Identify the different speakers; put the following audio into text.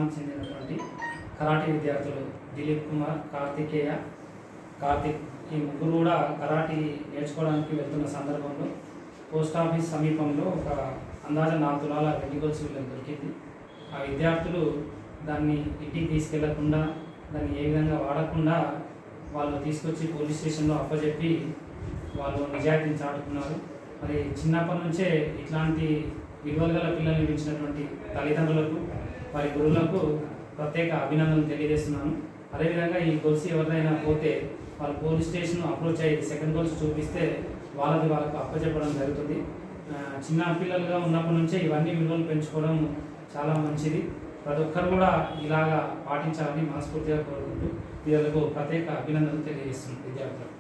Speaker 1: గ్రామానికి చెందినటువంటి కరాటే విద్యార్థులు దిలీప్ కుమార్, కార్తిక్ ఈ ముగ్గురు కూడా కరాటీ నేర్చుకోవడానికి వెళ్తున్న సందర్భంలో పోస్ట్ ఆఫీస్ సమీపంలో ఒక అందాజ 4 తులాల వెండి గొలుసు వీళ్ళకి దొరికింది. ఆ విద్యార్థులు దాన్ని ఇంటికి తీసుకెళ్లకుండా, దాన్ని ఏ విధంగా వాడకుండా వాళ్ళు తీసుకొచ్చి పోలీస్ స్టేషన్లో అప్పచెప్పి వాళ్ళు నిజాయితీని చాటుకున్నారు. మరి చిన్నప్పటి నుంచే ఇట్లాంటి విలువలు గల పిల్లల్ని పెంచినటువంటి తల్లిదండ్రులకు, వారి గురువులకు ప్రత్యేక అభినందనలు తెలియజేస్తున్నాను. అదేవిధంగా ఈ గొలుసు ఎవరిదైనా పోతే వాళ్ళు పోలీస్ స్టేషన్ అప్రోచ్ అయ్యి సెకండ్ గొలుసు చూపిస్తే వాళ్ళకు అప్పచెప్పడం జరుగుతుంది. చిన్న పిల్లలుగా ఉన్నప్పటి నుంచే ఇవన్నీ విలువలు పెంచుకోవడం చాలా మంచిది. ప్రతి ఒక్కరు కూడా ఇలాగా పాటించాలని మనస్ఫూర్తిగా కోరుకుంటూ వీళ్ళకు ప్రత్యేక అభినందనలు తెలియజేస్తున్నాను విద్యార్థులకు.